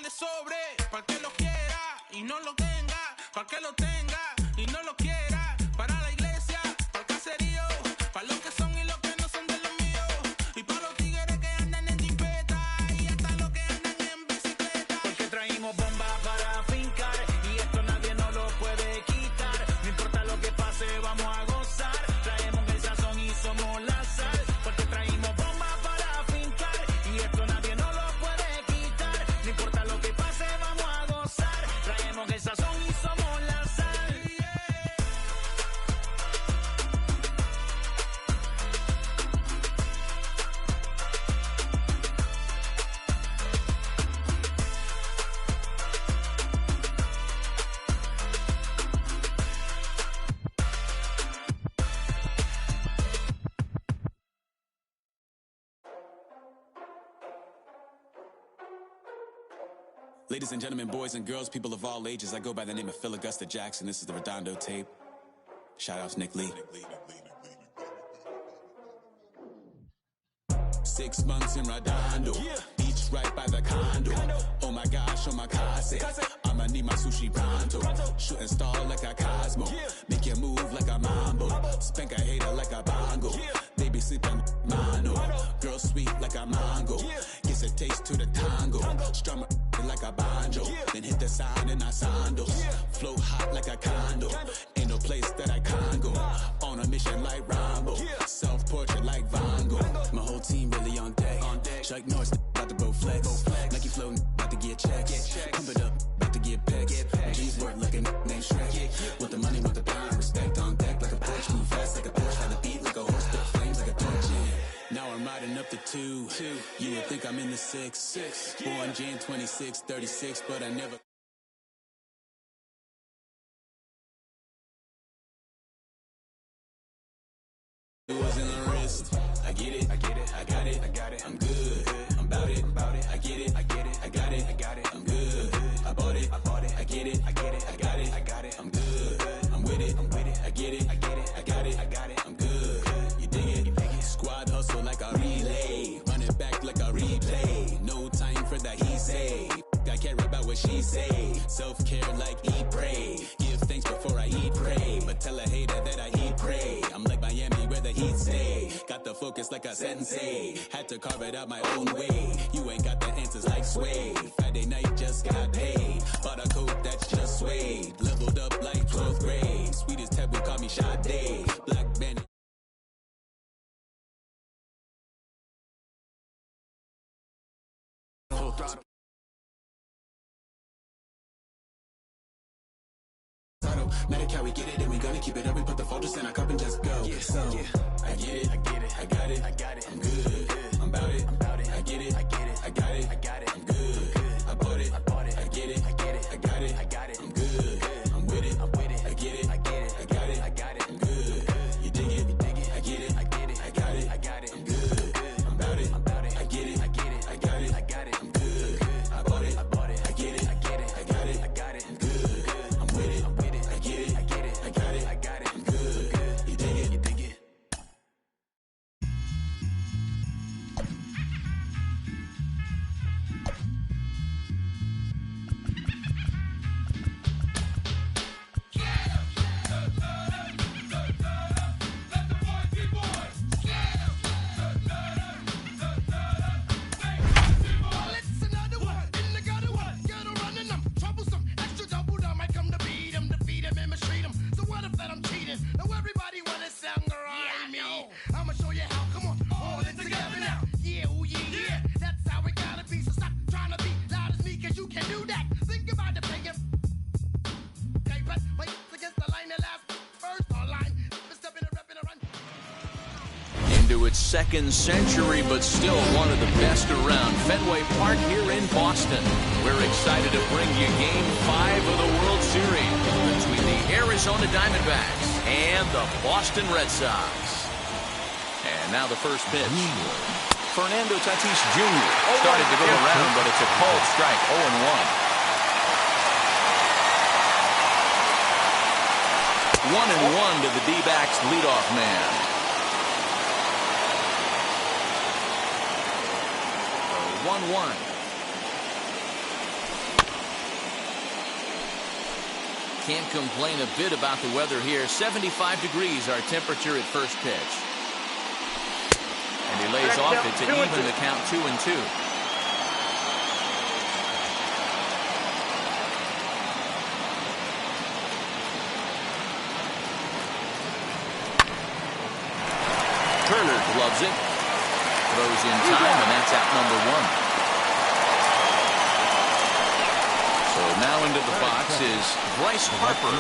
de sobre, para que lo quiera y no lo tenga, para que lo tenga y no lo quiera, para la iglesia, para el caserío, para los que son y los que no son de los míos, y para los tigres que andan en jipeta y hasta los que andan en bicicleta. Porque traímos bomba para fincar y esto nadie nos lo puede quitar. No importa lo que pase, vamos a gozar. Traemos el sazón y somos la sal. Porque traímos bomba para fincar y esto nadie nos lo puede quitar. No importa lo que pase, vamos a gozar. Traemos el sazón y somos la sal. Ladies and gentlemen, boys and girls, people of all ages, I go by the name of Phil Jackson. This is the Redondo tape. Shout out to Nick Lee. 6 months in Redondo, beach right by the condo. Oh my gosh, oh my casa. I'ma need my sushi pronto. Shooting star like a Cosmo. Make you move like a mambo. Spank a hater like a bongo. They be sleeping mono. Girl sweet like a mango. Gets a taste to the tango. Strum like a banjo. Then hit the sound in our sandals. Flow hot like a condo. Ain't no place that I can't go. On a mission like Rambo. Self-portrait like Van Gogh. My whole team really on deck. Chuck Norris about to go flex. Nike flow about to get checks. Pump it up, about to get pecks. G's work like a named Shrek. With the money, with the power, respect on deck like a Porsche. Move fast like a Porsche. Had the beat like a horse. The flames like a torch. Now I'm riding up the 2. You would think I'm in the 6. Born Jan 26, 36, but I never. It was in the wrist. I get it, I get it, I got it, I got it. I'm good, I'm about it, I get it, I get it, I got it, I got it. I'm good, I bought it, I get it, I get it, I got it, I got it. I'm good, I'm with it, I get it, I get it, I got it, I got it. I'm good, you dig it, Squad hustle like a relay, run it back like a replay. No time for that he say. I care about what she say. Self-care like eat, pray. Give thanks before I eat, pray. But tell a hater that I eat, pray. I'm like Miami where the heat stay. Got the focus like a sensei. Had to carve it out my own way. You ain't got the answers like Sway. Friday night just got paid. Bought a coat that's just suede. Leveled up like 12th grade. Sweetest taboo call me Sade. Black Bandit. Full throttle. Medicare, we get it and we gonna keep it up. We put the folders in our cup and just go. I get it, I get it, I got it, I got it. I'm good, I'm about it, I get it, I get it, I got it, I got it. I'm good, I bought it, I get it, I get it, I got it, I got it. I'm good, I'm with it, I get it, I get it, I got it, I got it. I'm good, you dig it, I get it, I get it, I got it, I got it. I'm good, I'm about it, I get it, I get it, I got it, I got it. I'm good, I bought it, I get it, I get it, I got it, I got it. I'm good, I'm with it, I get it, I get it, I got it, I got it. I'm good, you dig it, Into its second century, but still one of the best around. Fenway Park here in Boston. We're excited to bring you Game 5 of the World Series between the Arizona Diamondbacks and the Boston Red Sox. And now the first pitch. Fernando Tatis Jr. started to go around, but it's a called strike, 0-1. 1-1 to the D-backs leadoff man. 1-1. can't complain a bit about the weather here. 75 degrees our temperature at first pitch. And he lays off it to even the count 2-2. Turner gloves it. Throws in time, and that's out number 1. So now into the box is Bryce Harper.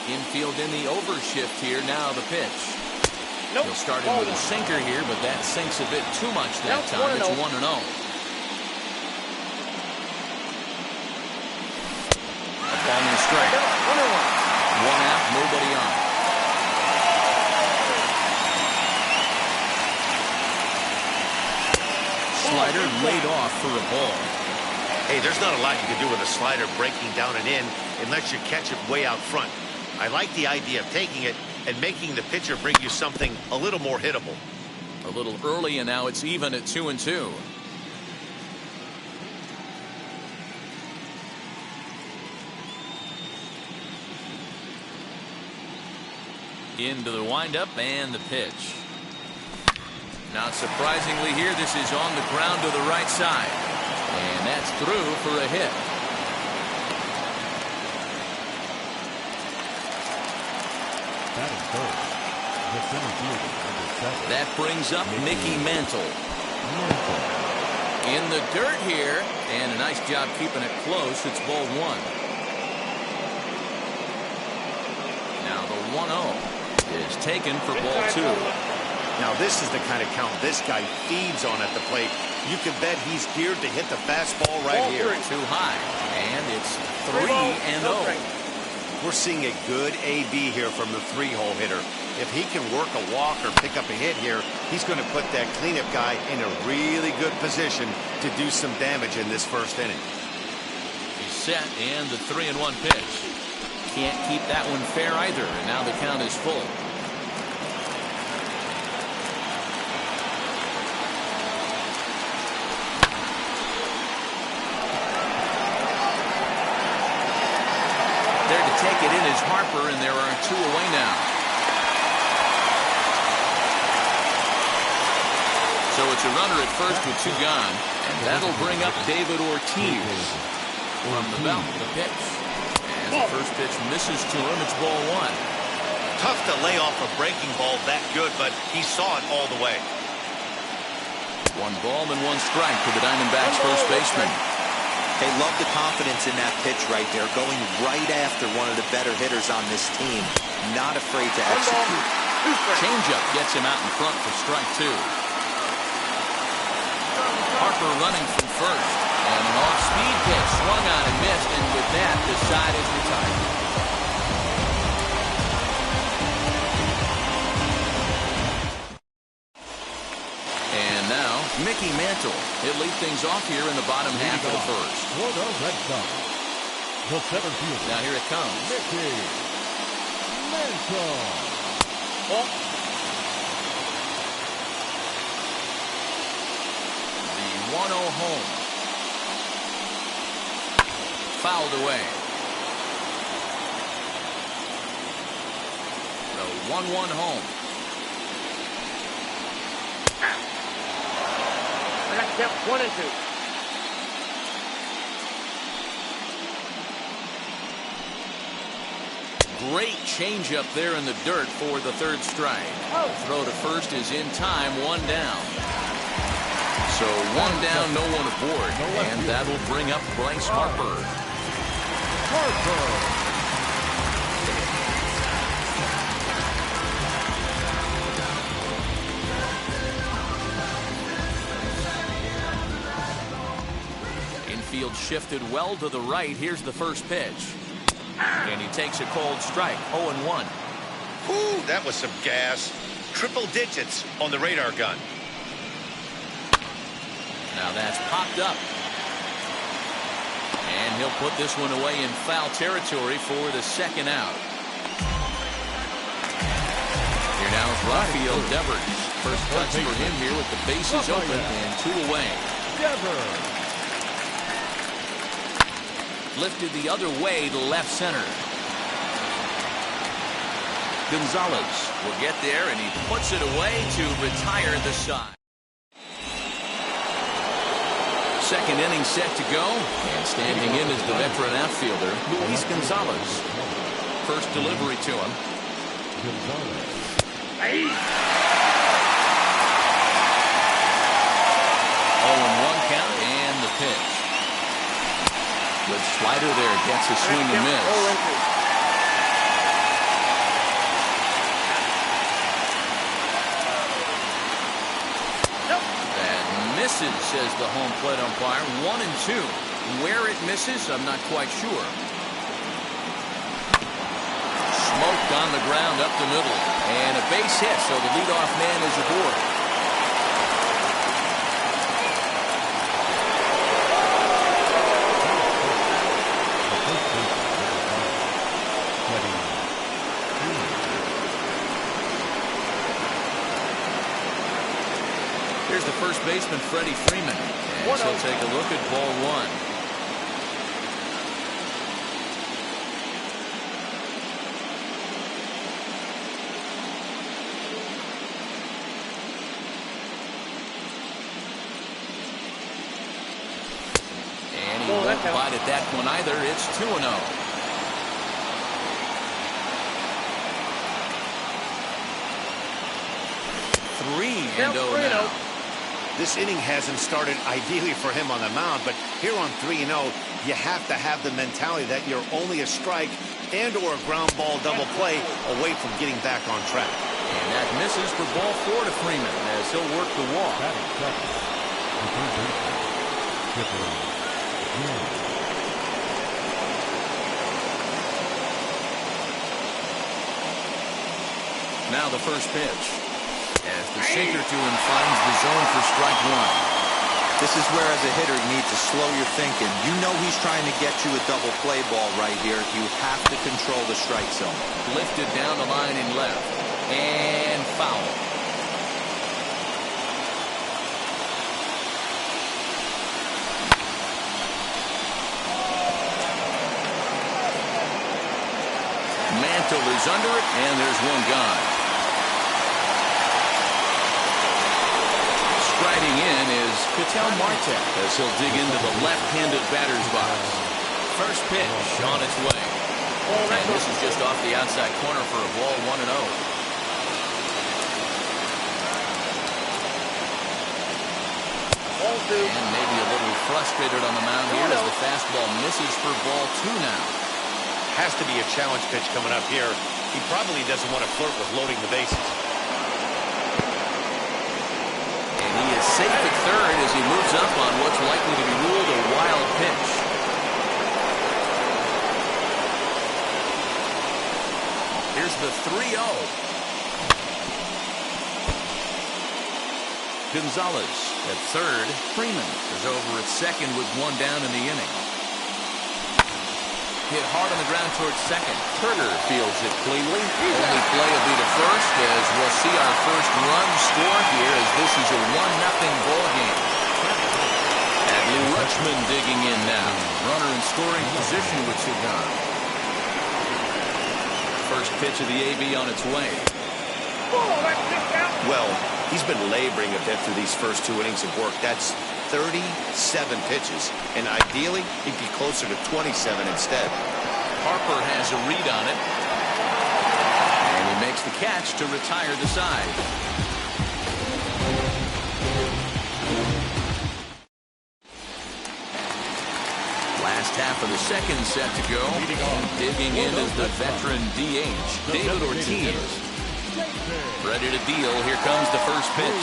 Infield in the overshift here. Now the pitch. Nope. He'll start him with a sinker here, but that sinks a bit too much that time. It's 1-0. A ball and a strike. 1 out, nobody on. Slider laid off for a ball. Hey, there's not a lot you can do with a slider breaking down and in unless you catch it way out front. I like the idea of taking it and making the pitcher bring you something a little more hittable. A little early, and now it's even at 2-2. Into the windup and the pitch. Not surprisingly here, this is on the ground to the right side. And that's through for a hit. That brings up Mickey Mantle. In the dirt here, and a nice job keeping it close. It's ball 1. Now the 1-0 is taken for ball 2. Now this is the kind of count this guy feeds on at the plate. You can bet he's geared to hit the fastball right here. Too high, and it's 3-0. We're seeing a good AB here from the 3-hole hitter. If he can work a walk or pick up a hit here, he's going to put that cleanup guy in a really good position to do some damage in this first inning. He's set, and the 3-1 pitch. Can't keep that one fair either, and now the count is full. There to take it in is Harper, and there are 2 away now. So it's a runner at first with 2 gone, and that'll bring up David Ortiz. From the belt, the pitch. And the first pitch misses to him. It's ball 1. Tough to lay off a breaking ball that good, but he saw it all the way. 1 ball and 1 strike to the Diamondbacks first baseman. They love the confidence in that pitch right there, going right after one of the better hitters on this team, not afraid to execute. Changeup gets him out in front for strike 2. Harper running from first, and an off-speed pitch swung on and missed, and with that, the side is retired. And now, Mickey Mantle. He'll lead things off here in the bottom half of the first. For the Red Sox, the center fielder. Now here it comes. Mickey Mantle. The 1-0 home. Fouled away. The 1-1 home. Yep, 1 and 2. Great changeup there in the dirt for the 3rd strike. Throw to first is in time, 1 down. So 1 down, no one aboard, and that'll bring up Bryce Harper. Infield shifted well to the right. Here's the first pitch. And he takes a cold strike, 0-1. Ooh, that was some gas. Triple digits on the radar gun. Now that's popped up. And he'll put this one away in foul territory for the second out. Here now is Rafael Devers. First touch for him here with the bases open and 2 away. Lifted the other way to left center. Gonzalez will get there, and he puts it away to retire the side. Second inning set to go, and standing in is the veteran outfielder, Luis Gonzalez. First delivery to him. 0-1 count, and the pitch. Good slider there, gets a swing and miss. That misses, says the home plate umpire. 1-2. Where it misses, I'm not quite sure. Smoked on the ground up the middle. And a base hit, so the leadoff man is aboard. Here's the first baseman, Freddie Freeman. And so take a look at ball 1. And he won't bite at that one either. It's 2-0. And 0 now. This inning hasn't started ideally for him on the mound, but here on 3-0, you have to have the mentality that you're only a strike and or a ground ball double play away from getting back on track. And that misses for ball 4 to Freeman as he'll work the walk. Now the first pitch. As the sinker to him finds the zone for strike 1. This is where, as a hitter, you need to slow your thinking. You know he's trying to get you a double play ball right here. You have to control the strike zone. Lifted down the line in left. And foul. Mantle is under it, and there's one gone. Striding in is Ketel Marte as he'll dig into the left-handed batter's box. First pitch on its way. And this is just off the outside corner for a ball, 1-0. And maybe a little frustrated on the mound here as the fastball misses for ball 2 now. Has to be a challenge pitch coming up here. He probably doesn't want to flirt with loading the bases. He is safe at third as he moves up on what's likely to be ruled a wild pitch. Here's the 3-0. Gonzalez at third. Freeman is over at second with 1 down in the inning. Hit hard on the ground towards second. Turner fields it cleanly. Only play will be to first as we'll see our first run score here as this is a 1-0 ball game. Adley Rutschman digging in now. Runner in scoring position with 2 gone. First pitch of the AB on its way. Well, he's been laboring a bit through these first 2 innings of work. That's 37 pitches, and ideally he'd be closer to 27 instead. Harper has a read on it, and he makes the catch to retire the side. Last half of the second set to go. Digging in is the veteran DH, David Ortiz. Ready to deal. Here comes the first pitch.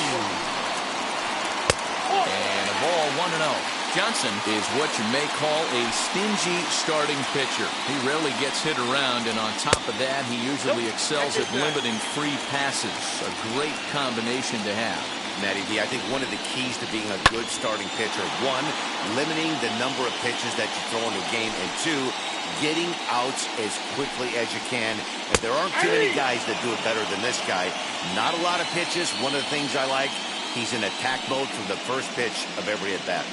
And a ball, 1-0. Johnson is what you may call a stingy starting pitcher. He rarely gets hit around, and on top of that, he usually excels at limiting free passes. A great combination to have. Matty D, I think one of the keys to being a good starting pitcher, one, limiting the number of pitches that you throw in a game, and two, getting outs as quickly as you can. If there aren't too many guys that do it better than this guy, not a lot of pitches. One of the things I like, he's in attack mode from the first pitch of every at-bat.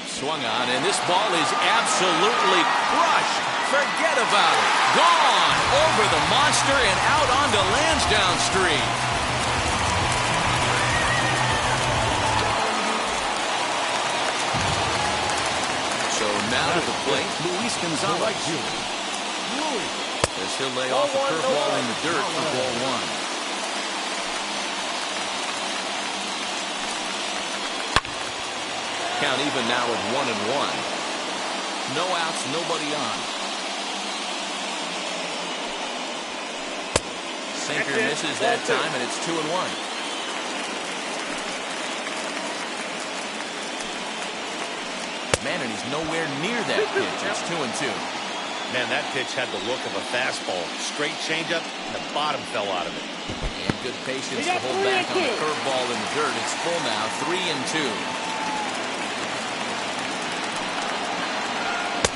Swung on, and this ball is absolutely crushed. Forget about it. Gone over the monster and out onto Lansdowne Street. So now to the plate, Luis Gonzalez. As he'll lay off a curveball in the dirt for ball one. Count even now at 1-1. No outs, nobody on. Sinker misses that time, and it's 2-1. Man, and he's nowhere near that pitch. It's 2-2. Man, that pitch had the look of a fastball. Straight changeup, and the bottom fell out of it. And good patience to hold back on the curveball in the dirt. It's full now, 3-2.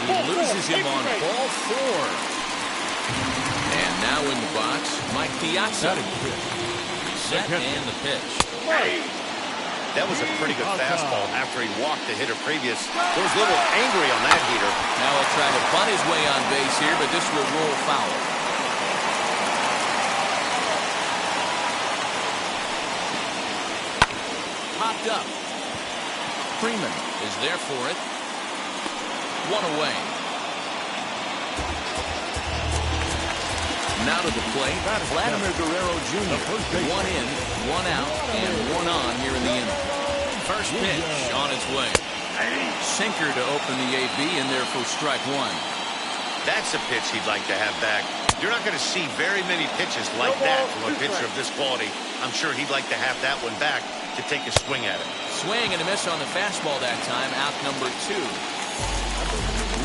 He loses him on ball 4. And now in the box, Mike Piazza. Set and the pitch. That was a pretty good fastball after he walked the hitter previous. He was a little angry on that heater. Now he'll try to bunt his way on base here, but this will roll foul. Popped up. Freeman is there for it. One away. Now to the plate, Vladimir Guerrero Jr. One in, one out, and one on here in the inning. First pitch on its way. Sinker to open the AB in there for strike one. That's a pitch he'd like to have back. You're not going to see very many pitches like that from a pitcher of this quality. I'm sure he'd like to have that one back to take a swing at it. Swing and a miss on the fastball that time. Out number 2.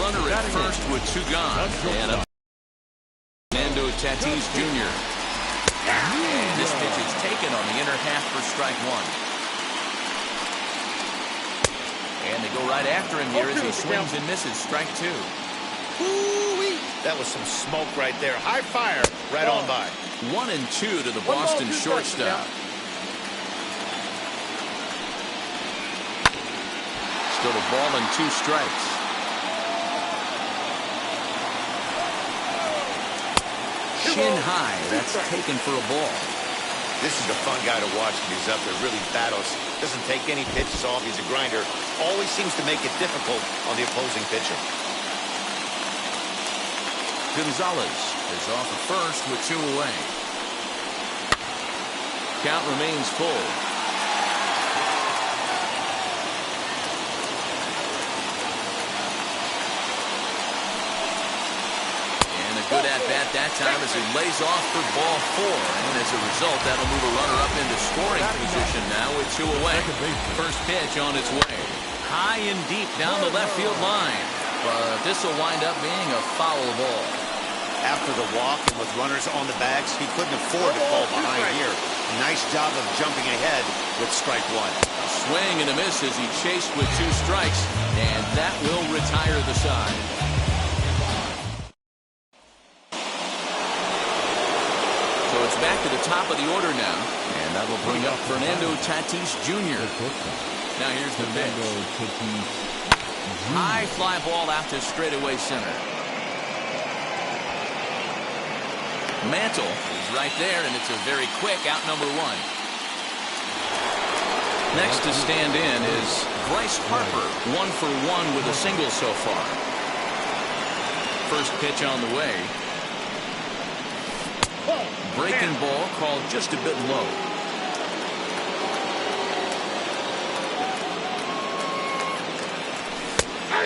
Runner at first with 2 gone. And up Tatis Jr. And this pitch is taken on the inner half for strike one. And they go right after him here as he swings and misses. Strike 2. That was some smoke right there. High fire right on by. 1-2 to the Boston shortstop. Still a ball and 2 strikes. Shin high. That's taken for a ball. This is a fun guy to watch when he's up there. Really battles. Doesn't take any pitches off. He's a grinder. Always seems to make it difficult on the opposing pitcher. Gonzalez is off at first with 2 away. Count remains full. Good at-bat that time as he lays off for ball 4. And as a result, that'll move a runner up into scoring position now with 2 away. First pitch on its way. High and deep down the left field line. But this will wind up being a foul ball. After the walk and with runners on the bags, he couldn't afford to fall behind here. Nice job of jumping ahead with strike 1. A swing and a miss as he chased with 2 strikes. And that will retire the side. It's back to the top of the order now, and that'll bring up Fernando Tatis Jr. Now here's the pitch. High fly ball out to straightaway center. Mantle is right there, and it's a very quick out number 1. Next to stand in is Bryce Harper, 1 for 1 with a single so far. First pitch on the way. Breaking ball called just a bit low.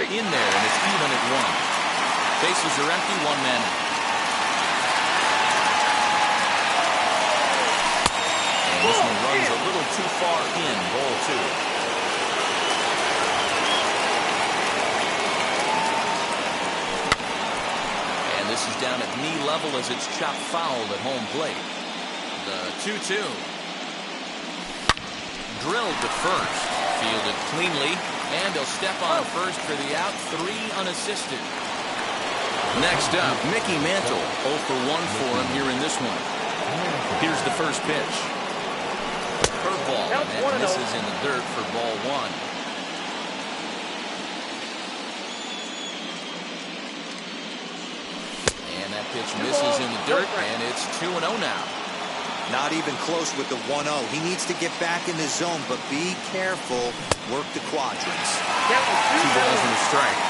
In there, and it's even at 1. Bases are empty, 1 man out. And this one runs a little too far in, ball 2. is down at knee level as it's chopped foul at home plate. The 2-2. Drilled to first. Fielded cleanly. And he'll step on first for the out. 3 unassisted. Next up, Mickey Mantle. 0 for 1 for him here in this one. Here's the first pitch. Curveball. And misses in the dirt for ball 1. And that pitch misses in the dirt, and it's 2-0 now. Not even close with the 1-0. He needs to get back in the zone, but be careful. Work the quadrants. 2 balls and a strike.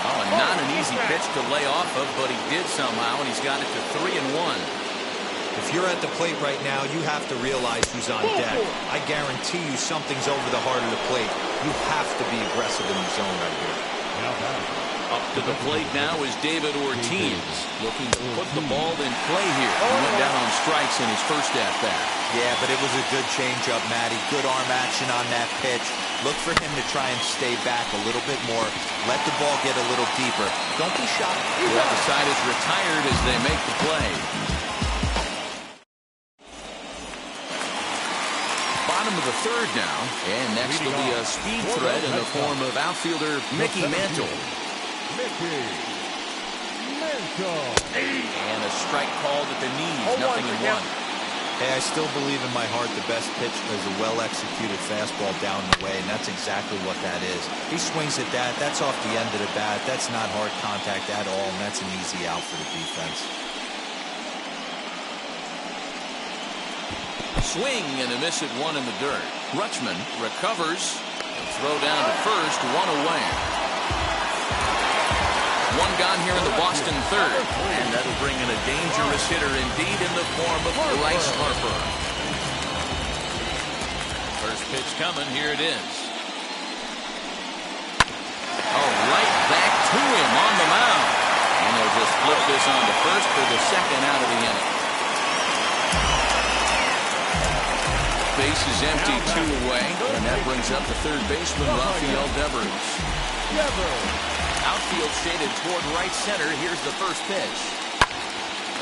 Oh, and not an easy pitch to lay off of, but he did somehow, and he's got it to 3-1. If you're at the plate right now, you have to realize who's on deck. I guarantee you something's over the heart of the plate. You have to be aggressive in the zone right here. Up to the plate now is David Ortiz, looking to put the ball in play here. He went down on strikes in his first at-bat. Yeah, but it was a good changeup, Matty. Good arm action on that pitch. Look for him to try and stay back a little bit more. Let the ball get a little deeper. Don't be shocked. The other side is retired as they make the play. Bottom of the third now, and next will be a speed threat in the form of outfielder Mickey Mantle. And a strike called at the knees, 0-1. Hey, I still believe in my heart the best pitch is a well-executed fastball down the way, and that's exactly what that is. He swings at that. That's off the end of the bat. That's not hard contact at all, and that's an easy out for the defense. Swing and a miss at 1 in the dirt. Rutschman recovers. And throw down to first, 1 away. 1 gone here in the Boston third. And that'll bring in a dangerous hitter indeed in the form of Bryce Harper. First pitch coming, here it is. Oh, right back to him on the mound. And they'll just flip this on to first for the second out of the inning. Base is empty, 2 away, and that brings up the third baseman, Rafael Devers. Outfield shaded toward right center. Here's the first pitch.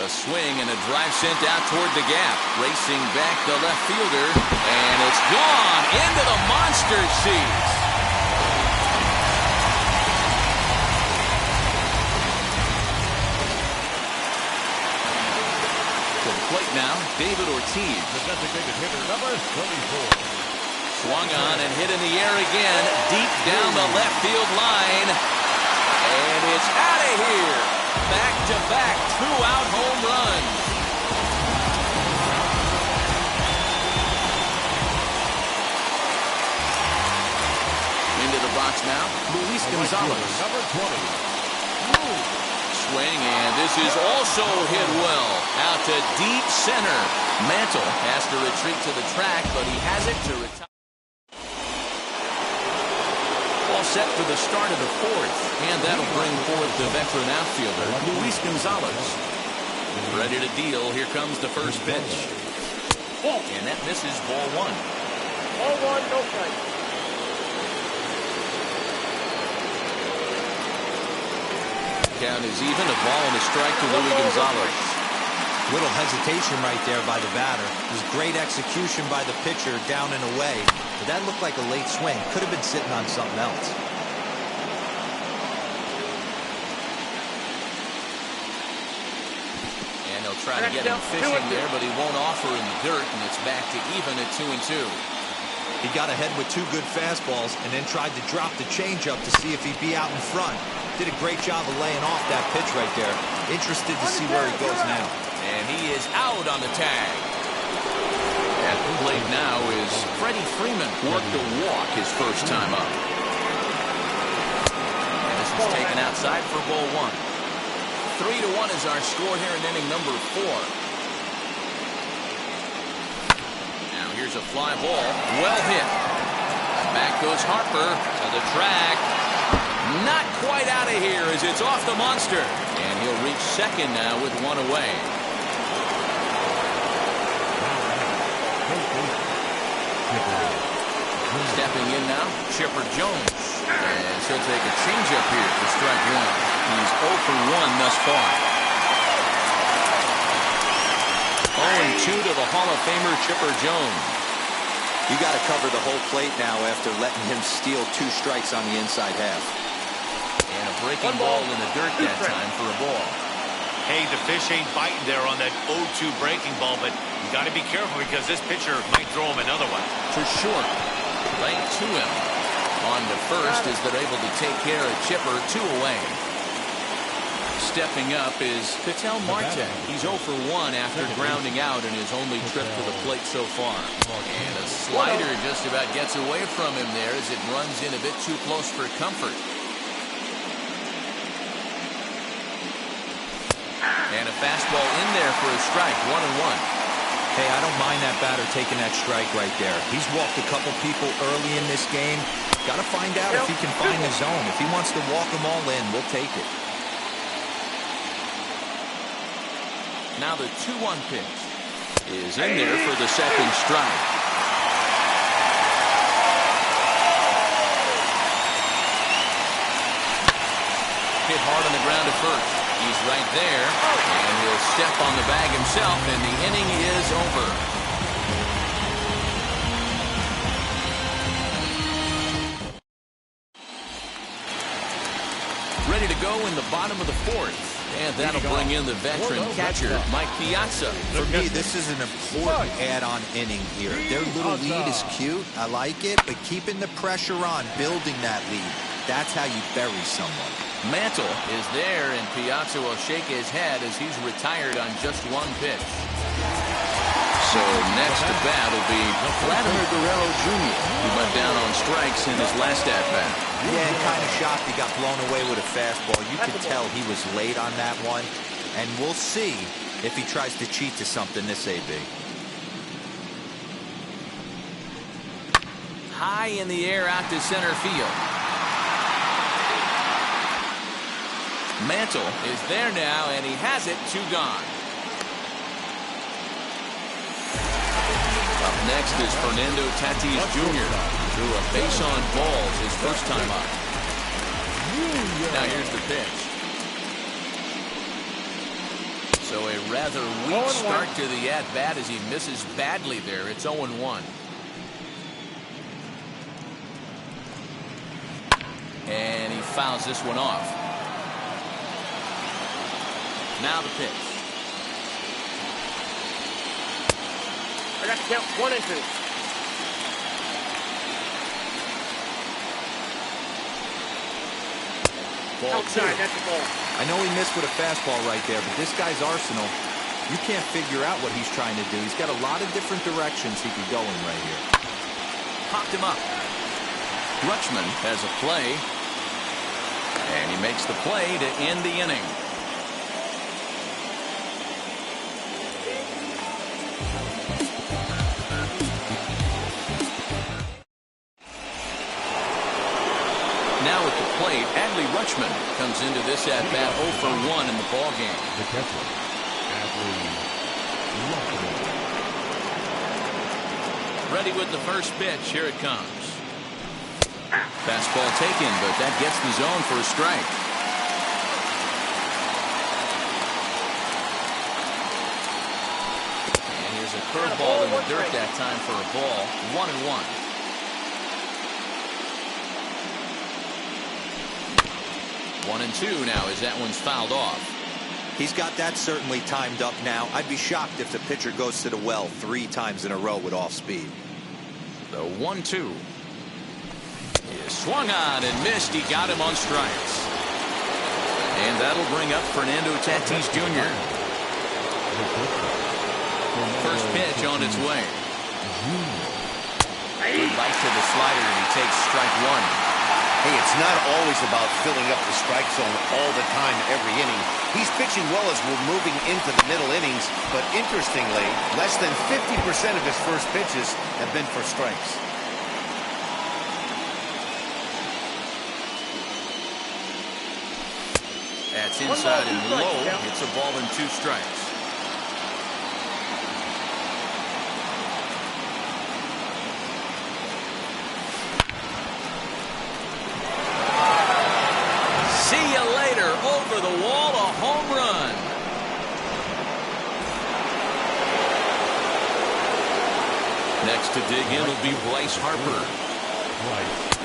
A swing and a drive sent out toward the gap. Racing back the left fielder, and it's gone into the monster seats. Plate now, David Ortiz. The designated hitter, number 24. Swung on and hit in the air again, deep down the left field line. And it's out of here. Back-to-back 2-out home runs. Into the box now, Luis Gonzalez. Number 20. Swing, and this is also hit well. Out to deep center. Mantle has to retreat to the track, but he has it to retire. All set for the start of the fourth, and that'll bring forth the veteran outfielder, Luis Gonzalez. Ready to deal. Here comes the first pitch. And that misses ball 1. Ball 1, no strike. Count is even, a ball and a strike to Luis Gonzalez. Little hesitation right there by the batter. It was great execution by the pitcher down and away. But that looked like a late swing. Could have been sitting on something else. And they'll try to get him fishing there, but he won't offer in the dirt, and it's back to even at 2-2. He got ahead with 2 good fastballs and then tried to drop the changeup to see if he'd be out in front. Did a great job of laying off that pitch right there. Interested to see where he goes now. And he is out on the tag. At the plate now is Freddie Freeman. Worked a walk his first time up. And this is taken outside for ball 1. 3-1 is our score here in inning number 4. Now here's a fly ball. Well hit. Back goes Harper to the track. Not quite out of here as it's off the monster. And he'll reach second now with 1 away. Stepping in now, Chipper Jones. And she'll take a changeup here for strike one. He's 0 for 1 thus far. 0-2 to the Hall of Famer Chipper Jones. You got to cover the whole plate now after letting him steal 2 strikes on the inside half. And a breaking ball in the dirt that time for a ball. Hey, the fish ain't biting there on that 0-2 breaking ball, but you got to be careful because this pitcher might throw him another one. To short. Right to him. On to first as they're able to take care of Chipper 2 away. Stepping up is Ketel Marte. He's 0 for 1 after grounding out in his only trip to the plate so far. And a slider just about gets away from him there as it runs in a bit too close for comfort. And a fastball in there for a strike, 1-1. Hey, I don't mind that batter taking that strike right there. He's walked a couple people early in this game. Got to find out if he can find the zone. If he wants to walk them all in, we'll take it. Now the 2-1 pitch is in there for the second strike. Hit hard on the ground at first. He's right there, and he'll step on the bag himself, and the inning is over. Ready to go in the bottom of the 4th. And that'll bring in the veteran catcher, Mike Piazza. For me, this is an important add-on inning here. Their little lead is cute. I like it, but keeping the pressure on, building that lead, that's how you bury someone. Mantle is there, and Piazza will shake his head as he's retired on just 1 pitch. So next to bat will be Vladimir Guerrero Jr., who went down on strikes in his last at-bat. Yeah, kind of shocked he got blown away with a fastball. You could tell he was late on that one, and we'll see if he tries to cheat to something this AB. High in the air out to center field. Mantle is there now, and he has it, 2 gone. Up next is Fernando Tatis Jr. Threw a base on balls his first time up. Now here's the pitch. So a rather weak start to the at-bat as he misses badly there. It's 0-1. And he fouls this one off. Now the pitch. I got to count 1 and 2. Ball 2. Outside, that's the ball. I know he missed with a fastball right there, but this guy's arsenal, you can't figure out what he's trying to do. He's got a lot of different directions he could go in right here. Popped him up. Rutschman has a play. And he makes the play to end the inning. Now at the plate, Adley Rutschman comes into this at-bat 0 for 1 in the ballgame. The catcher, Adley Rutschman. Ready with the first pitch. Here it comes. Fastball taken, but that gets the zone for a strike. And here's a curveball in the dirt that time for a ball. 1-1. 1-2 now as that one's fouled off. He's got that certainly timed up now. I'd be shocked if the pitcher goes to the well 3 times in a row with off speed. The 1-2 is swung on and missed. He got him on strikes. And that'll bring up Fernando Tatis Jr. First pitch on its way. Good bite to the slider, and he takes strike 1. Hey, it's not always about filling up the strike zone all the time every inning. He's pitching well as we're moving into the middle innings, but interestingly, less than 50% of his first pitches have been for strikes. That's inside and low. It's a ball and 2 strikes. over the wall, a home run. Next to dig in will be Bryce Harper.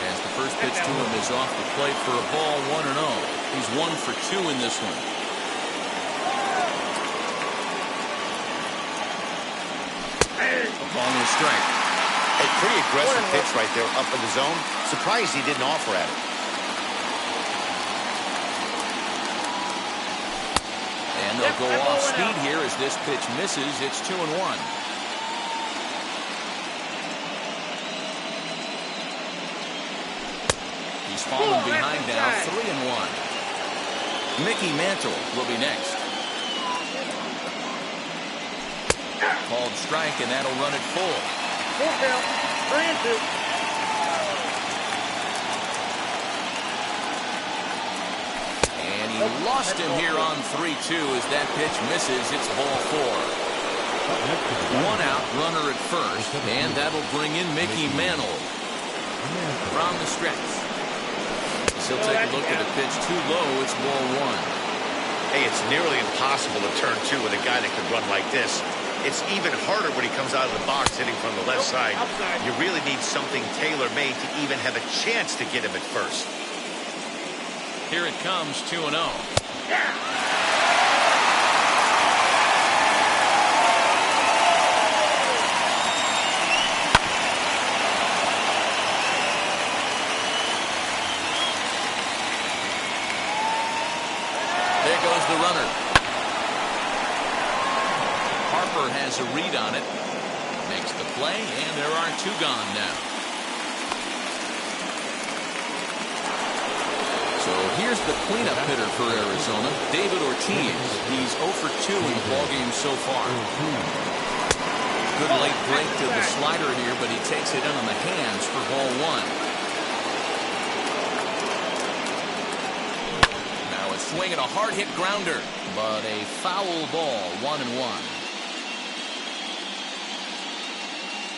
As the first pitch to him is off the plate for a ball, 1-0. He's 1 for 2 in this one. A ball and a strike. A pretty aggressive pitch right there up in the zone. Surprised he didn't offer at it. And they'll go off speed here as this pitch misses. It's 2-1. He's fallen behind now, 3-1. Mickey Mantle will be next. Called strike, and that'll run it full. Full count, 3-2. And he lost him here on 3-2 as that pitch misses. It's ball 4. 1 out, runner at first, and that'll bring in Mickey Mantle from the stretch. He'll take a look at a pitch too low. It's ball 1. Hey, it's nearly impossible to turn 2 with a guy that can run like this. It's even harder when he comes out of the box hitting from the left side. You really need something tailor-made to even have a chance to get him at first. Here it comes, 2-0. There goes the runner. Harper has a read on it. Makes the play, and there are 2 gone now. So here's the cleanup hitter for Arizona, David Ortiz. He's 0 for 2 in the ballgame so far. Good late break to the slider here, but he takes it in on the hands for ball 1. Swing and a hard hit grounder, but a foul ball, 1-1.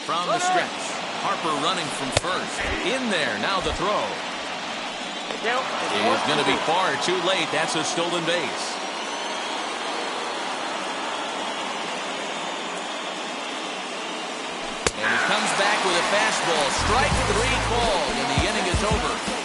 From the stretch, Harper running from first. In there, now the throw. It's going to be far too late. That's a stolen base. And he comes back with a fastball. Strike 3 called, and the inning is over.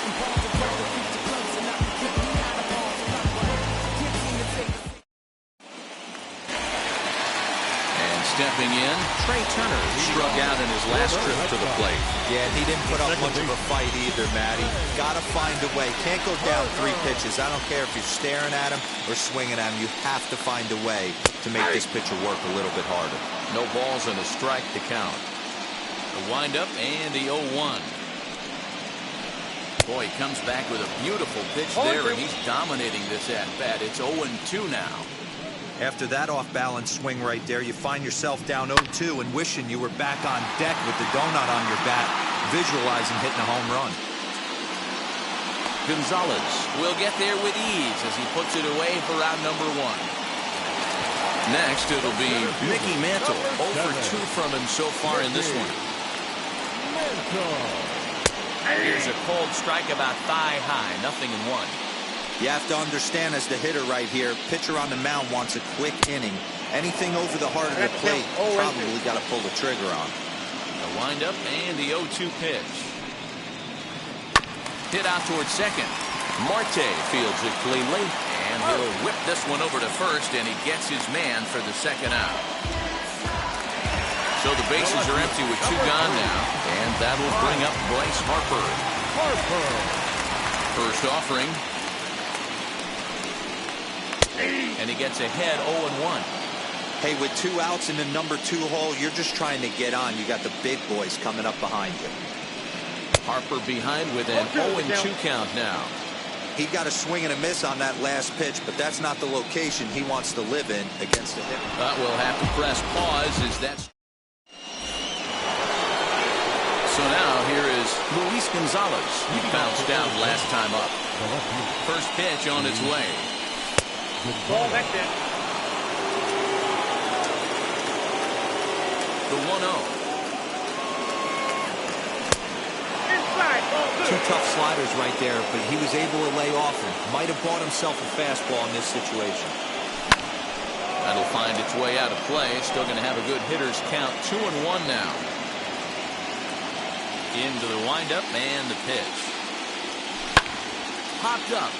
Stepping in, Trey Turner struck out in his last trip to the plate. Yeah, he didn't put up much of a fight either, Matty. Got to find a way. Can't go down 3 pitches. I don't care if you're staring at him or swinging at him. You have to find a way to make this pitcher work a little bit harder. No balls and a strike to count. The windup and the 0-1. Boy, he comes back with a beautiful pitch there, and he's dominating this at-bat. It's 0-2 now. After that off-balance swing right there, you find yourself down 0-2 and wishing you were back on deck with the donut on your bat, visualizing hitting a home run. Gonzalez will get there with ease as he puts it away for out number 1. Next, it'll be Mickey Mantle, 0 for 2 from him so far in this one. Here's a cold strike about thigh high, 0-1. You have to understand as the hitter right here, pitcher on the mound wants a quick inning. Anything over the heart of the plate, probably got to pull the trigger on. The windup and the 0-2 pitch. Hit out towards second. Marte fields it cleanly, and he'll whip this one over to first, and he gets his man for the second out. So the bases are empty with 2 gone now, and that'll bring up Bryce Harper. First offering. And he gets ahead 0-1. Hey, with 2 outs in the number 2 hole, you're just trying to get on. You got the big boys coming up behind you. Harper behind with an 0-2 count now. He got a swing and a miss on that last pitch, but that's not the location he wants to live in against the hitter. But we'll have to press pause as that's. So now here is Luis Gonzalez. He bounced out last time up. First pitch on its way. Ball back there. The 1-0. Inside, ball 2 tough sliders right there, but he was able to lay off him. Might have bought himself a fastball in this situation. That'll find its way out of play. Still going to have a good hitter's count. 2-1 now. Into the windup and the pitch. Popped up.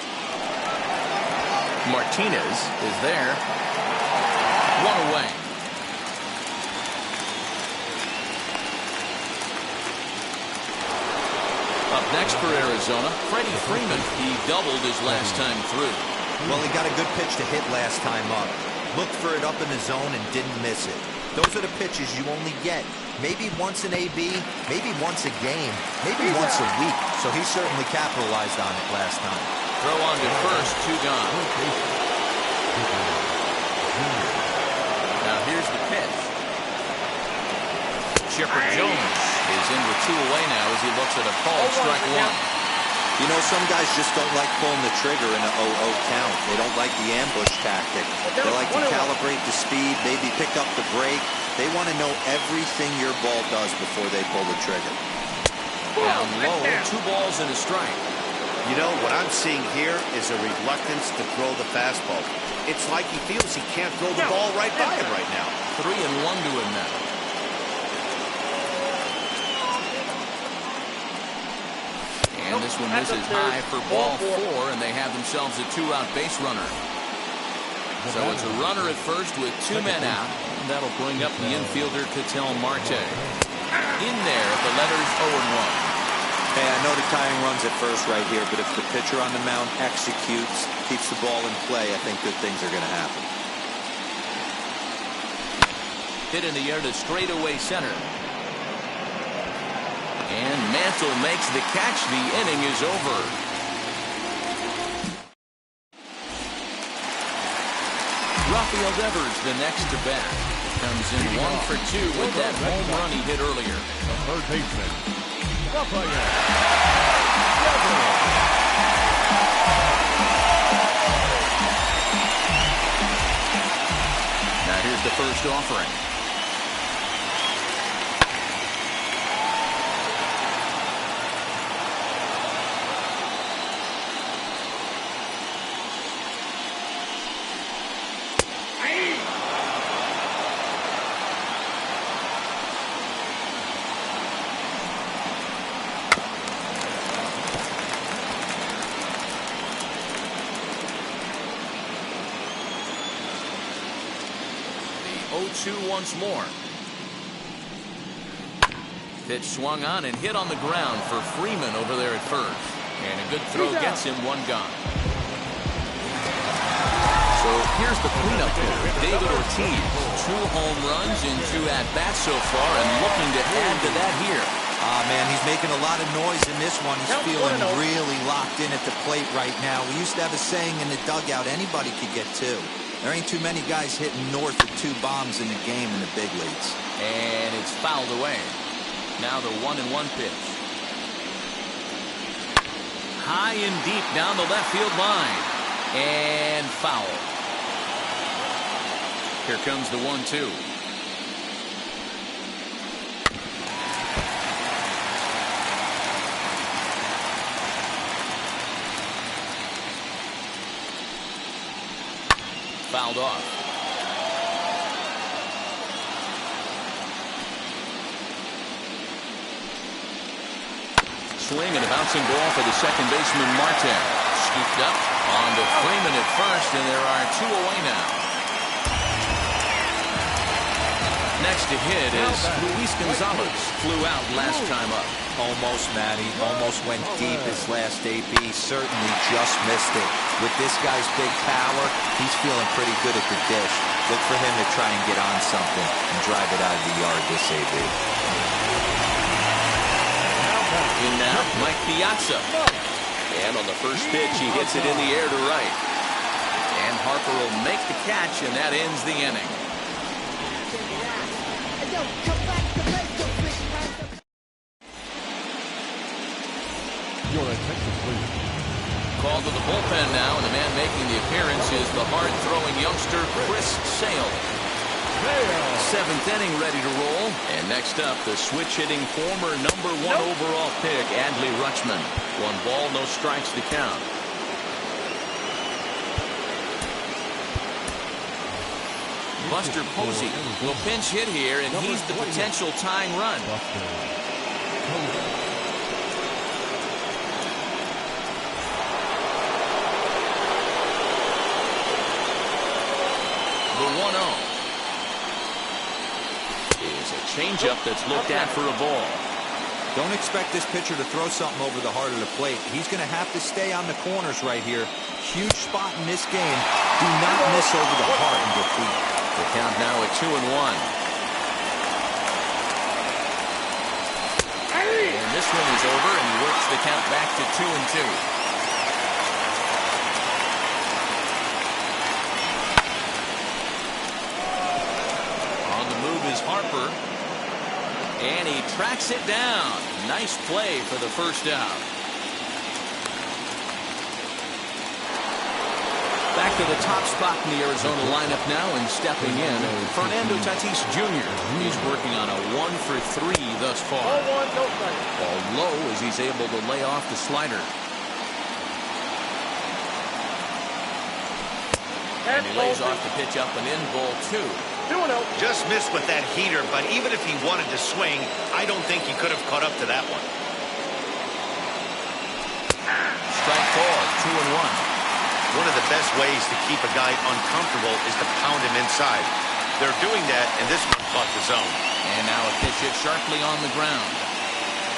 Martinez is there. 1 away. Up next for Arizona, Freddie Freeman. He doubled his last time through. Well, he got a good pitch to hit last time up. Looked for it up in the zone and didn't miss it. Those are the pitches you only get maybe once in AB, maybe once a game, maybe once a week. So he certainly capitalized on it last time. Throw on to first, 2 gone. Now here's the pitch. Chipper Jones is in with 2 away now as he looks at a called strike 1. You know, some guys just don't like pulling the trigger in an 0-0 count. They don't like the ambush tactic. They like to calibrate the speed, maybe pick up the break. They want to know everything your ball does before they pull the trigger. Down low, 2 balls and a strike. You know, what I'm seeing here is a reluctance to throw the fastball. It's like he feels he can't throw the ball right by him right now. 3-1 to him now. And this one misses high for ball 4, and they have themselves a 2-out base runner. So it's a runner at first with 2 men out. And that'll bring up the infielder Ketel Marte. In there, the letters 0-1. Hey, I know the tying runs at first right here, but if the pitcher on the mound executes, keeps the ball in play, I think good things are going to happen. Hit in the air to straightaway center. And Mantle makes the catch. The inning is over. Rafael Devers, the next to bat, comes in 1 for 2 with that home run he hit earlier. The third baseman, Rafael. Now here's the first offering. Once more. Pitch swung on and hit on the ground for Freeman over there at first. And a good throw gets him 1 gone. So here's the cleanup hitter, David Ortiz. 2 home runs in 2 at-bats so far and looking to add to that here. Man, he's making a lot of noise in this one. He's feeling really locked in at the plate right now. We used to have a saying in the dugout, anybody could get 2. There ain't too many guys hitting north of 2 bombs in the game in the big leagues. And it's fouled away. Now the 1-1 pitch. High and deep down the left field line. And foul. Here comes the 1-2. Fouled off. Swing and a bouncing ball for the second baseman Marte. Scooped up on to Freeman at first, and there are 2 away now. Next to hit is Luis Gonzalez. Flew out last time up. Almost, Matty. Almost went deep his last AB. Certainly just missed it. With this guy's big power, he's feeling pretty good at the dish. Look for him to try and get on something and drive it out of the yard this AB. In now, Mike Piazza. And on the first pitch, he hits it in the air to right. And Harper will make the catch, and that ends the inning. Your attention, please. Called to the bullpen now, and the man making the appearance is the hard-throwing youngster Chris Sale. Seventh inning ready to roll. And next up, the switch-hitting former #1 overall pick, Adley Rutschman. 1 ball, no strikes to count. Buster Posey will pinch hit here, and he's the potential tying run. The 1-0 is a changeup that's looked at for a ball. Don't expect this pitcher to throw something over the heart of the plate. He's going to have to stay on the corners right here. Huge spot in this game. Do not miss over the heart and get beat. The count now at 2-1. And this one is over, and he works the count back to 2-2. Is Harper, and he tracks it down. Nice play for the first out. Back to the top spot in the Arizona lineup now, and stepping in, Fernando Tatis Jr. He's working on a 1-for-3 thus far. Ball low as he's able to lay off the slider. And he lays off the pitch up and in, ball 2. Just missed with that heater, but even if he wanted to swing, I don't think he could have caught up to that one. Strike 4, 2-1. One of the best ways to keep a guy uncomfortable is to pound him inside. They're doing that, and this one caught the zone. And now a pitch hit sharply on the ground.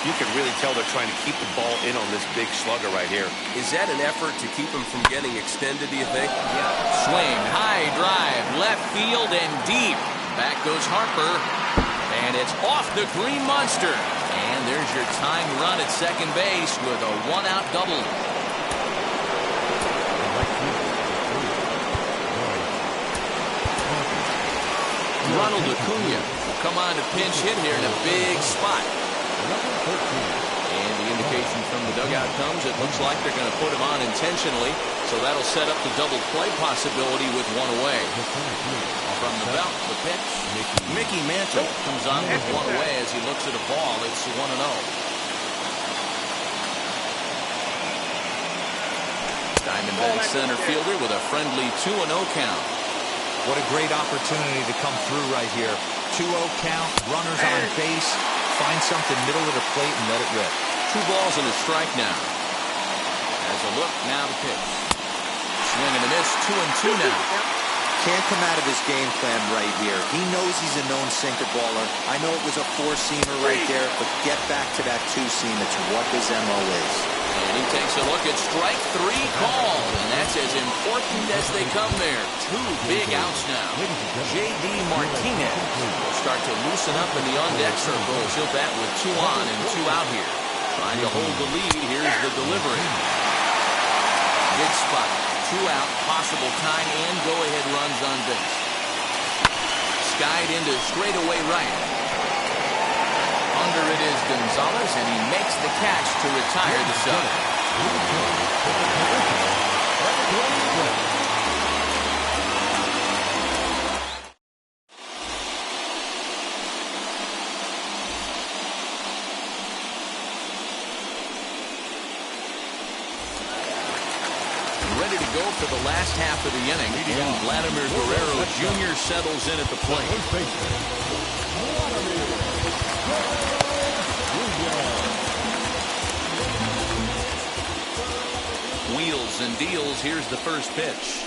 You can really tell they're trying to keep the ball in on this big slugger right here. Is that an effort to keep him from getting extended, do you think? Yeah. Swing, high drive, left field and deep. Back goes Harper, and it's off the Green Monster. And there's your tying run at second base with a 1-out double. Ronald Acuna will come on to pinch hit here in a big spot. And the indication from the dugout comes, it looks like they're going to put him on intentionally, so that'll set up the double play possibility with 1 away. From the belt, the pitch, Mickey Mantle comes on with 1 away as he looks at a ball. It's 1-0. Diamondback center fielder with a friendly 2-0 count. What a great opportunity to come through right here. 2-0 count, runners on base. Find something middle of the plate and let it rip. 2 balls and a strike now. As a look, now the pitch. Swing and a miss, 2-2 now. Can't come out of his game plan right here. He knows he's a known sinker baller. I know it was a 4-seamer right there, but get back to that 2-seam. It's what his MO is. And he takes a look at strike 3 called, and that's as important as they come there. 2 big outs now. J.D. Martinez will start to loosen up in the on-deck circles. He'll bat with 2 on and 2 out here. Trying to hold the lead. Here's the delivery. Big spot. 2 out, possible tying and go-ahead runs on base. Skied into straightaway right. Under it is Gonzalez, and he makes the catch to retire the sub. Ready to go for the last half of the inning, and Vladimir Guerrero Jr. settles in at the plate. Wheels and deals. Here's the first pitch.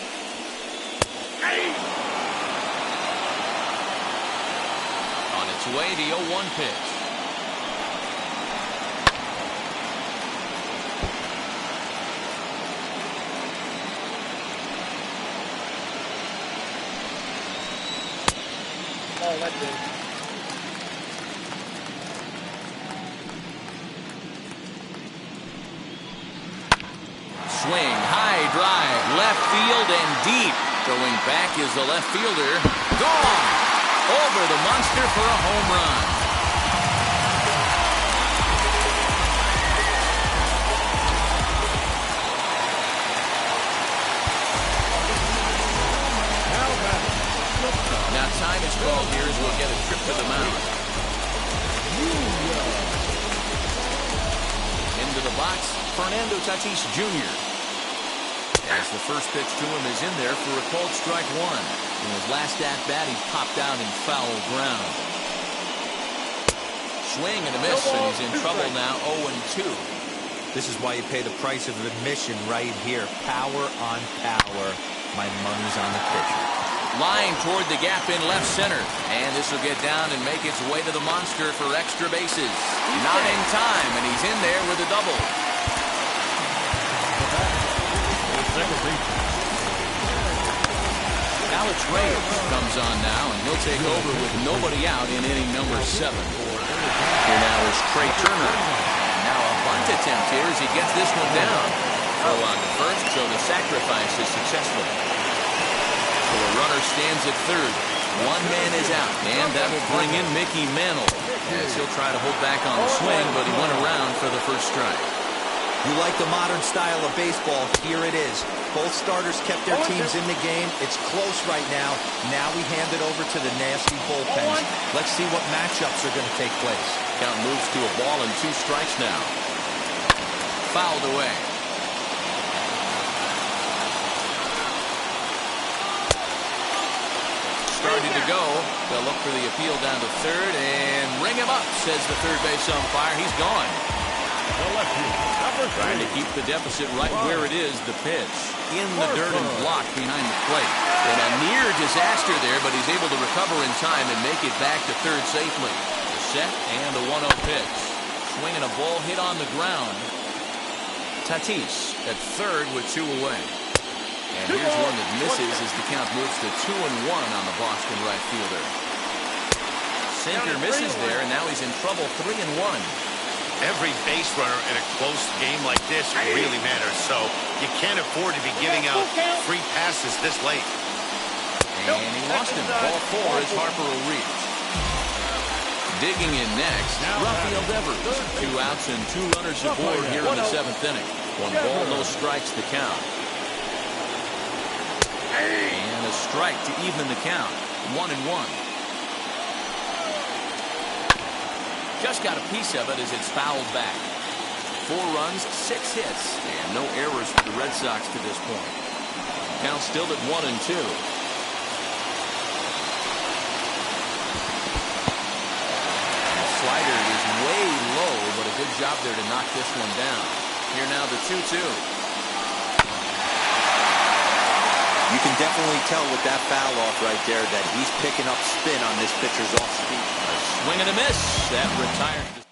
On its way, the 0-1 pitch. Oh, that's it. Swing, high drive, left field and deep. Going back is the left fielder. Gone! Over the monster for a home run. Now time is called here as we'll get a trip to the mound. Into the box, Fernando Tatis Jr. As the first pitch to him is in there for a called strike one. In his last at-bat, he popped out in foul ground. Swing and a miss, and he's in trouble now, 0-2. This is why you pay the price of admission right here. Power on power. My money's on the pitcher. Line toward the gap in left center. And this will get down and make its way to the monster for extra bases. Not in time, and he's in there with a double. Alex Reyes comes on now, and he'll take over with nobody out in inning number 7. Here now is Trey Turner. And now a bunt attempt here as he gets this one down. Throw on to first, so the sacrifice is successful. So a runner stands at third. One man is out, and that will bring in Mickey Mantle. As he'll try to hold back on the swing, but he went around for the first strike. You like the modern style of baseball, here it is. Both starters kept their teams in the game. It's close right now. Now we hand it over to the nasty bullpens. Let's see what matchups are going to take place. Count moves to a ball and 2 strikes now. Fouled away. Started to go. They'll look for the appeal down to third and ring him up, says the third base umpire. He's gone. Trying to keep the deficit right where it is. The pitch in the dirt and blocked behind the plate. And a near disaster there, but he's able to recover in time and make it back to third safely. The set and the 1-0 pitch. Swinging a ball hit on the ground. Tatis at third with 2 away. And here's one that misses as the count moves to 2-1 on the Boston right fielder. Sinker misses there, and now he's in trouble, 3-1. Every base runner in a close game like this really matters, so you can't afford to be giving out free passes this late. And he lost him. Ball 4 as Harper will reach. Digging in next, Rafael Devers. 2 outs and 2 runners aboard here in the 7th inning. 1 ball, no strikes to count. And a strike to even the count. 1-1. Just got a piece of it as it's fouled back. 4 runs, 6 hits, and no errors for the Red Sox to this point. Count still at 1-2. Slider is way low, but a good job there to knock this one down. Here now the 2-2. You can definitely tell with that foul off right there that he's picking up spin on this pitcher's off speed. A swing and a miss. That retired.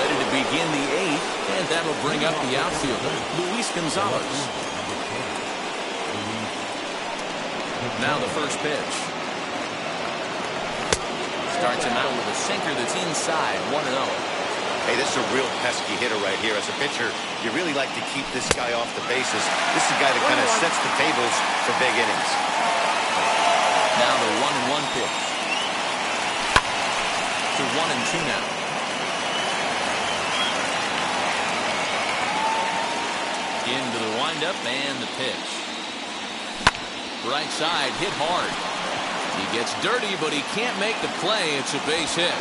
Ready to begin the 8th, and that'll bring up the outfielder, Luis Gonzalez. Now the first pitch. Starts him out with a sinker that's inside, 1-0. Hey, this is a real pesky hitter right here. As a pitcher, you really like to keep this guy off the bases. This is a guy that kind of sets the tables for big innings. Now the 1-1 pitch. To 1-2 now. Into the windup and the pitch. Right side, hit hard. He gets dirty, but he can't make the play. It's a base hit.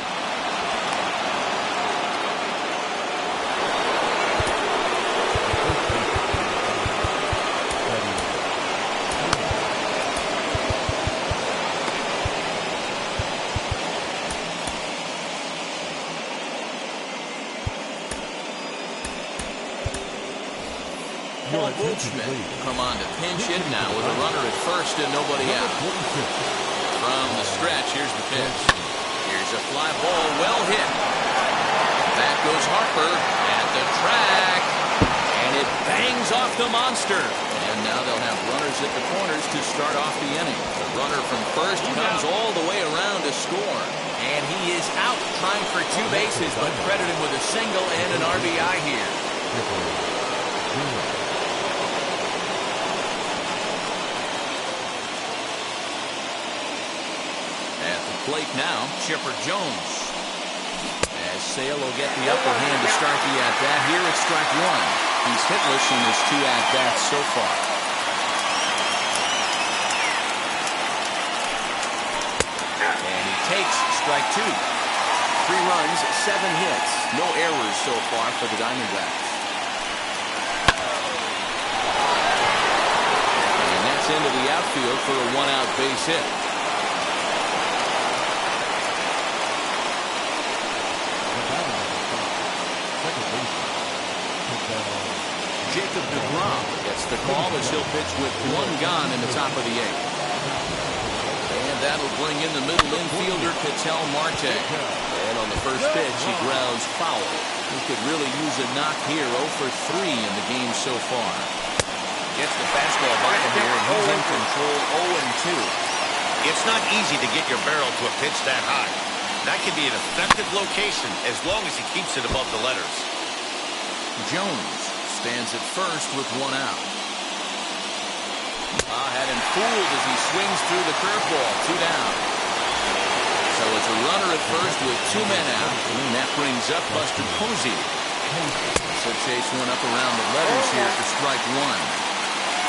Come on to pinch hit now with a runner at first and nobody out. From the stretch, here's the pitch. Here's a fly ball, well hit. Back goes Harper at the track, and it bangs off the monster. And now they'll have runners at the corners to start off the inning. The runner from first comes all the way around to score. And he is out trying for 2 bases, but credited with a single and an RBI here. Plate now, Chipper Jones. As Sale will get the upper hand to start the at-bat. Here it's strike 1. He's hitless in his 2 at-bats so far. takes strike 2. 3 runs, 7 hits. No errors so far for the Diamondbacks. And that's into the outfield for a 1-out base hit. Jacob DeGrom gets the call as he'll pitch with 1 gone in the top of the 8th. And that'll bring in the middle infielder, Ketel Marte. And on the first pitch, he grounds foul. He could really use a knock here. 0 for 3 in the game so far. Gets the fastball by him here, and he's in control. 0-2. It's not easy to get your barrel to a pitch that high. That can be an effective location as long as he keeps it above the letters. Jones stands at first with 1 out. Had him fooled as he swings through the curveball. 2 down. So it's a runner at first with 2 men out. And that brings up Buster Posey. So chase one up around the letters here for strike 1.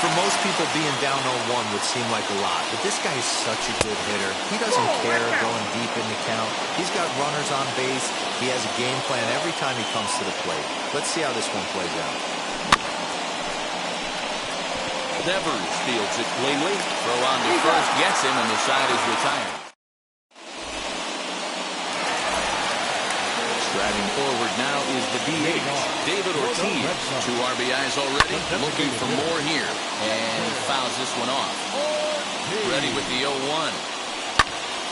For most people, being down 0-1 would seem like a lot, but this guy is such a good hitter. He doesn't care going deep in the count. He's got runners on base. He has a game plan every time he comes to the plate. Let's see how this one plays out. Devers fields it cleanly. Throw on to first, gets him, and the side is retired. Driving forward now is the DH, David Ortiz. 2 RBIs already, looking for more here. And he fouls this one off. Ready with the 0-1.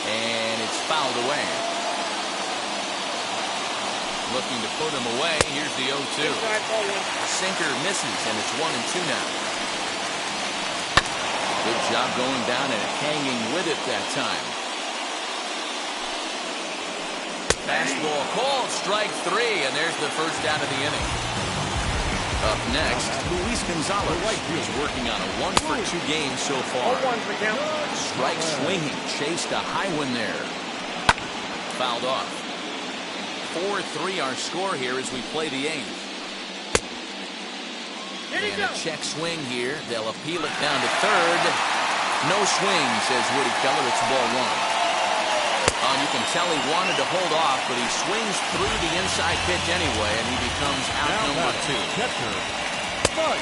And it's fouled away. Looking to put him away. Here's the 0-2. Sinker misses, and it's 1-2 now. Good job going down and hanging with it that time. Fastball called, strike 3, and there's the first out of the inning. Up next, Luis Gonzalez. He's working on a 1 for 2 game so far. Strike swinging, chased a high one there. Fouled off. 4-3 our score here as we play the 8th. And a check swing here. They'll appeal it down to third. No swing, says Woody Keller. It's ball 1. You can tell he wanted to hold off, but he swings through the inside pitch anyway, and he becomes out number 2.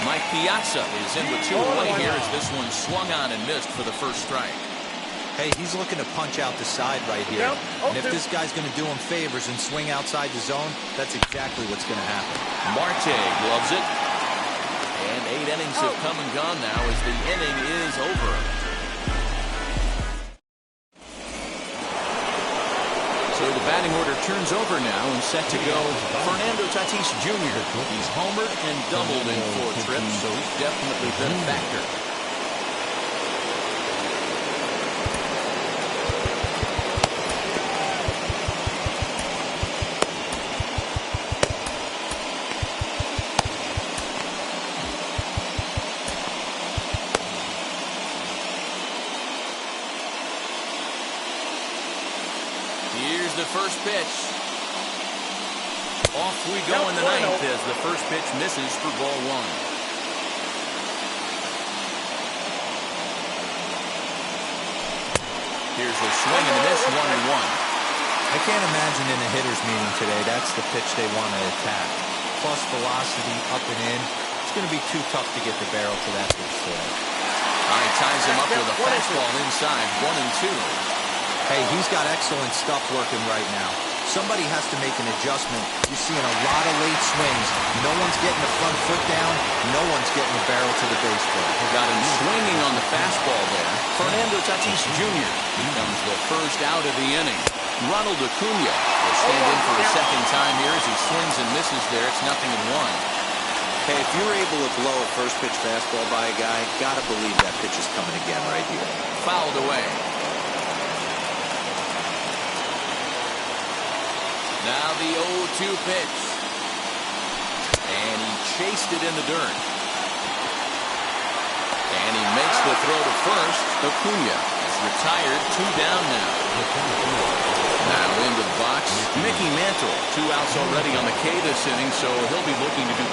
Mike Piazza is in with 2 away here as this one swung on and missed for the first strike. Hey, he's looking to punch out the side right here. And if this guy's going to do him favors and swing outside the zone, that's exactly what's going to happen. Marte gloves it. And 8 innings have come and gone now as the inning is over. So the batting order turns over now and set to go. Fernando Tatis Jr. He's homered and doubled in 4 trips, so he's definitely been a factor. Here's the first pitch. Off we go in the 9th as the first pitch misses for ball 1. Here's a swing and a miss, 1-1. I can't imagine in a hitter's meeting today that's the pitch they want to attack. Plus velocity up and in. It's going to be too tough to get the barrel to that pitch today. He ties him up with a fastball inside, 1-2. Hey, he's got excellent stuff working right now. Somebody has to make an adjustment. You're seeing a lot of late swings. No one's getting the front foot down. No one's getting the barrel to the baseball. Got him swinging on the fastball there. Fernando Tatis Jr. becomes the first out of the inning. Ronald Acuna will stand in for a second time here as he swings and misses there. It's 0-1. Hey, if you're able to blow a first pitch fastball by a guy, gotta believe that pitch is coming again right here. Fouled away. Now the 0-2 pitch. And he chased it in the dirt. And he makes the throw to first. Acuna is retired, 2 down now. Now into the box, Mickey Mantle. 2 outs already on the K this inning, so he'll be looking to do